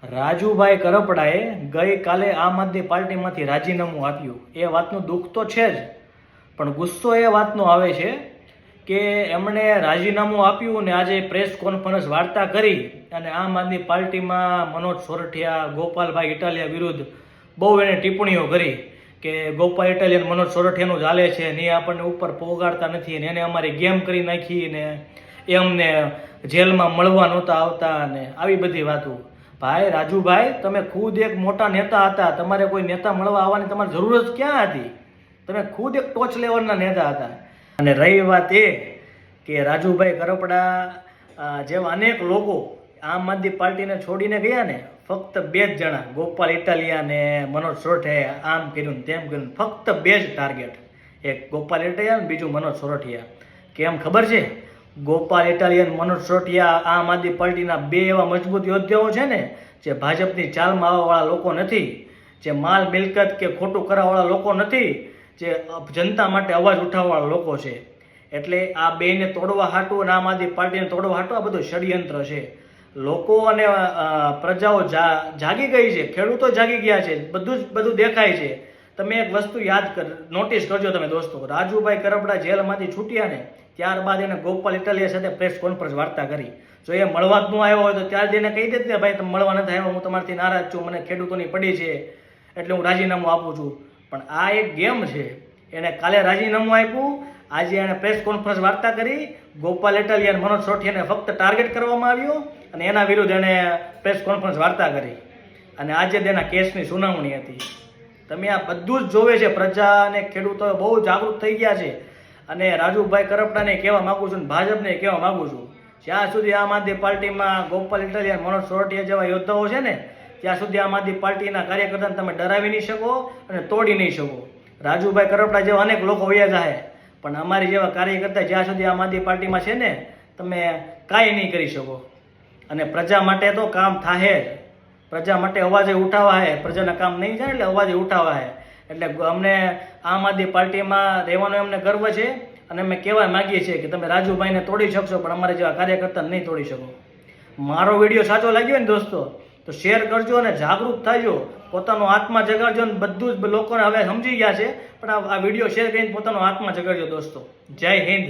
રાજુભાઈ કરપડાએ ગઈકાલે આમ આદમી પાર્ટીમાંથી રાજીનામું આપ્યું. એ વાતનું દુઃખ તો છે જ, પણ ગુસ્સો એ વાતનો આવે છે કે એમણે રાજીનામું આપ્યું ને આજે પ્રેસ કોન્ફરન્સ વાર્તા કરી અને આમ આદમી પાર્ટીમાં મનોજ સોરઠિયા, ગોપાલભાઈ ઇટાલિયા વિરુદ્ધ બહુ એને ટિપ્પણીઓ કરી કે ગોપાલ ઇટાલિયા મનોજ સોરઠિયાનું ચાલે છે ને એ આપણને ઉપર પોગાડતા નથી ને એને અમારી ગેમ કરી નાખી ને એ અમને જેલમાં મળવા નહોતા આવતા ને આવી બધી વાતો. ભાઈ રાજુભાઈ, તમે ખુદ એક મોટા નેતા હતા, તમારે કોઈ નેતા મળવા આવવાની તમારી જરૂર જ ક્યાં હતી? તમે ખુદ એક ટોચ લેવલના નેતા હતા. અને રહી વાત એ કે રાજુભાઈ કરપડા જેવા અનેક લોકો આમ આદમી પાર્ટીને છોડીને ગયા ને, ફક્ત 2 જ જણા, ગોપાલ ઇટાલિયા ને મનોજ સોરઠિયાએ આમ કર્યું ને તેમ કર્યું, ફક્ત 2 જ ટાર્ગેટ, એક ગોપાલ ઇટાલિયા ને બીજું મનોજ સોરઠિયા. કેમ ખબર છે? ગોપાલ ઇટાલિયા અને મનોજ સોરઠિયા આમ આદમી પાર્ટીના 2 એવા મજબૂત યોદ્ધાઓ છે ને, જે ભાજપની ચાલમાં આવવાવાળા લોકો નથી, જે માલ મિલકત કે ખોટું કરાવવાવાળા લોકો નથી, જે જનતા માટે અવાજ ઉઠાવવાવાળા લોકો છે. એટલે આ બેને તોડવા હાટું અને આમ આદમી પાર્ટીને તોડવા હાટું આ બધું ષડયંત્ર છે. લોકો અને પ્રજાઓ જાગી ગઈ છે, ખેડૂતો જાગી ગયા છે, બધું દેખાય છે. તમે એક વસ્તુ નોટિસ કરજો તમે દોસ્તો, રાજુભાઈ કરપડા જેલમાંથી છૂટ્યા ને ત્યારબાદ એને ગોપાલ ઇટાલિયા સાથે પ્રેસ કોન્ફરન્સ વાર્તા કરી. જો એ મળવા જ ન આવ્યો હોય તો ત્યારે એને કહી દેત ને, ભાઈ તમે મળવા નથી આવ્યો, હું તમારાથી નારાજ છું, મને ખેડૂતોની પડી છે એટલે હું રાજીનામું આપું છું. પણ આ એક ગેમ છે. એને કાલે રાજીનામું આપ્યું, આજે એને પ્રેસ કોન્ફરન્સ વાર્તા કરી, ગોપાલ ઇટાલિયા અને મનોજ સોરઠિયાને ફક્ત ટાર્ગેટ કરવામાં આવ્યો અને એના વિરુદ્ધ એને પ્રેસ કોન્ફરન્સ વાર્તા કરી અને આજે તેના કેસની સુનાવણી હતી. તમે આ બધું જ જોવે છે. પ્રજા અને ખેડૂતો બહુ જાગૃત થઈ ગયા છે. અને રાજુભાઈ કરપડાને કહેવા માગું છું, ભાજપને કહેવા માગું છું, જ્યાં સુધી આમ આદમી પાર્ટીમાં ગોપાલ ઇટાલિયા, મનોજ સોરઠિયા જેવા યોદ્ધાઓ છે ને, ત્યાં સુધી આમ આદમી પાર્ટીના કાર્યકર્તાને તમે ડરાવી નહીં શકો અને તોડી નહીં શકો. રાજુભાઈ કરપડા જેવા અનેક લોકો વયા જાય, પણ અમારી જેવા કાર્યકર્તા જ્યાં સુધી આમ આદમી પાર્ટીમાં છે ને, તમે કાંઈ નહીં કરી શકો. અને પ્રજા માટે તો કામ થાહે જ. પ્રજા માટે અવાજે ઉઠાવા હે. પ્રજાના કામ નહીં જાય એટલે અવાજે ઉઠાવા હે. એટલે અમને આમ આદમી પાર્ટીમાં રહેવાનો અમને ગર્વ છે અને અમે કહેવા માગીએ છીએ કે તમે રાજુભાઈને તોડી શકશો, પણ અમારા જેવા કાર્યકર્તાને નહીં તોડી શકો. મારો વિડીયો સાચો લાગ્યો ને દોસ્તો તો શેર કરજો અને જાગૃત થજો, પોતાનો આત્મા જગાડજો. અને બધું જ લોકોને હવે સમજી ગયા છે, પણ આ વિડીયો શેર કરીને પોતાનો આત્મા જગાડજો દોસ્તો. જય હિન્દ.